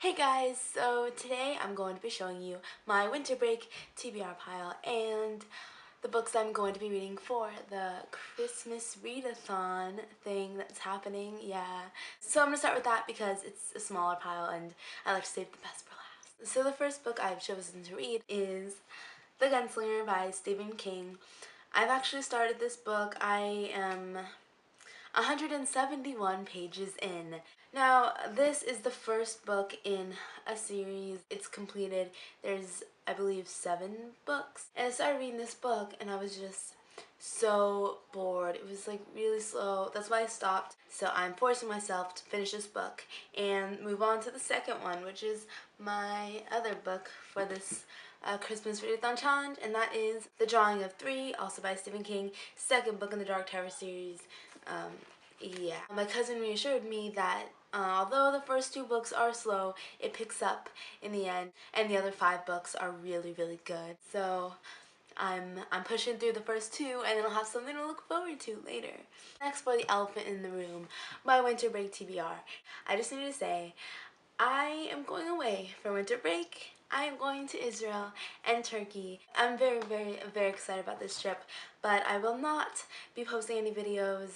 Hey guys, so today I'm going to be showing you my winter break TBR pile and the books I'm going to be reading for the Christmas readathon thing that's happening, yeah. So I'm going to start with that because it's a smaller pile and I like to save the best for last. So the first book I've chosen to read is The Gunslinger by Stephen King. I've actually started this book. I am 171 pages in. Now, this is the first book in a series. It's completed. There's, I believe, 7 books. And I started reading this book and I was just so bored. It was like really slow. That's why I stopped. So I'm forcing myself to finish this book and move on to the second one, which is my other book for this Christmas Readathon Challenge, and that is The Drawing of Three, also by Stephen King, second book in the Dark Tower series. Yeah. My cousin reassured me that although the first 2 books are slow, it picks up in the end, and the other 5 books are really, really good. So I'm pushing through the first 2, and then I'll have something to look forward to later. Next, for The Elephant in the Room by Winter Break TBR. I just need to say, I am going away for winter break. I am going to Israel and Turkey. I'm very, very excited about this trip, but I will not be posting any videos.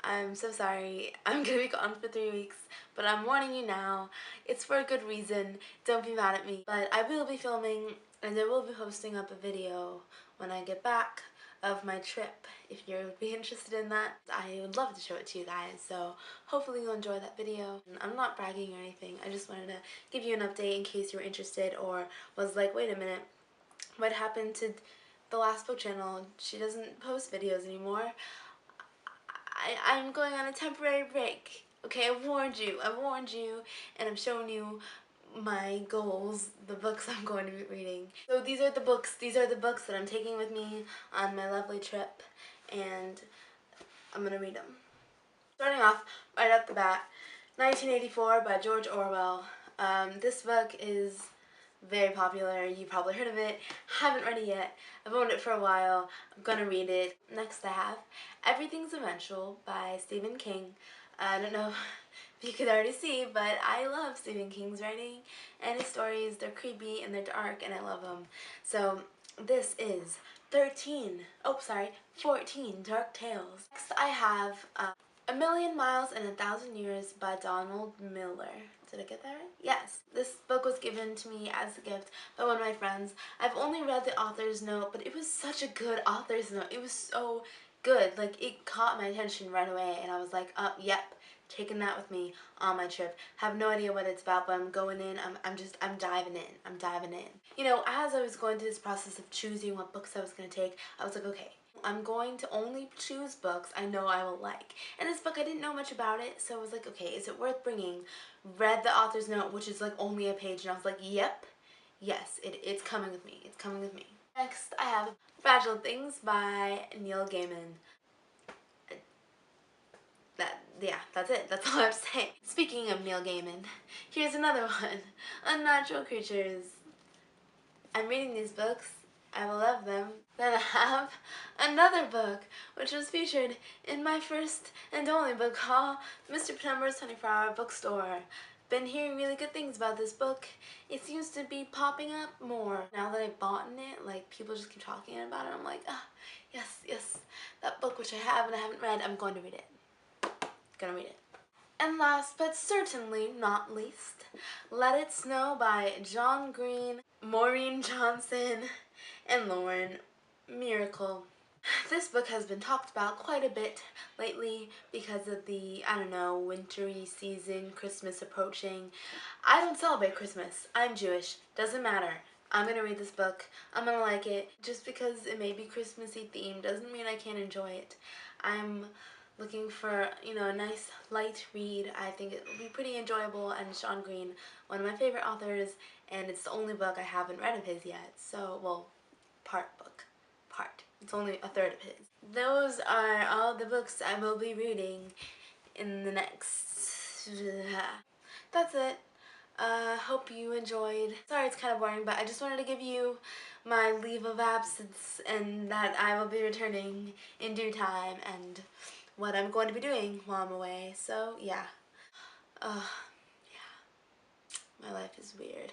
I'm so sorry. I'm gonna be gone for 3 weeks, but I'm warning you now. It's for a good reason. Don't be mad at me. But I will be filming and I will be posting up a video when I get back of my trip. If you would be interested in that, I would love to show it to you guys, so hopefully you'll enjoy that video. I'm not bragging or anything, I just wanted to give you an update in case you were interested or was like, wait a minute, what happened to the last book channel? She doesn't post videos anymore. I'm going on a temporary break. Okay, I warned you, and I'm showing you my goals, the books I'm going to be reading. So these are the books that I'm taking with me on my lovely trip, and I'm gonna read them. Starting off right off the bat, 1984 by George Orwell. This book is very popular. You probably heard of it. Haven't read it yet. I've owned it for a while. I'm gonna read it. Next I have Everything's Eventual by Stephen King. I don't know if you could already see, but I love Stephen King's writing and his stories. They're creepy and they're dark and I love them. So this is 14 Dark Tales. Next I have A Million Miles and 1,000 Years by Donald Miller. Did I get that right? Yes. This book was given to me as a gift by one of my friends. I've only read the author's note, but it was such a good author's note. It was so good. Like, it caught my attention right away, and I was like, yep, taking that with me on my trip. Have no idea what it's about, but I'm going in. I'm diving in. I'm diving in. You know, as I was going through this process of choosing what books I was going to take, I was like, okay, I'm going to only choose books I know I will like. And this book, I didn't know much about it, so I was like, okay, is it worth bringing? Read the author's note, which is like only a page, and I was like, yep, yes, it's coming with me. It's coming with me. Next, I have Fragile Things by Neil Gaiman. Yeah, that's it. That's all I have to say. Speaking of Neil Gaiman, here's another one. Unnatural Creatures. I'm reading these books. I will love them. Then I have another book, which was featured in my first and only book haul, Mr. Penumbra's 24-Hour Bookstore. Been hearing really good things about this book. It seems to be popping up more. Now that I've bought it, like, people just keep talking about it. I'm like, yes, that book which I have and I haven't read, I'm going to read it. Gonna read it. And last but certainly not least, Let It Snow by John Green, Maureen Johnson, and Lauren Miracle. This book has been talked about quite a bit lately because of the, I don't know, wintry season, Christmas approaching. I don't celebrate Christmas. I'm Jewish. Doesn't matter. I'm gonna read this book. I'm gonna like it. Just because it may be Christmassy themed doesn't mean I can't enjoy it. I'm looking for, you know, a nice light read. I think it will be pretty enjoyable, and Sean Green, one of my favorite authors, and it's the only book I haven't read of his yet. So, well, part book. Part. It's only a third of his. Those are all the books I will be reading in the next... That's it. Hope you enjoyed. Sorry it's kind of boring, but I just wanted to give you my leave of absence and that I will be returning in due time and what I'm going to be doing while I'm away. So, yeah. Yeah. My life is weird.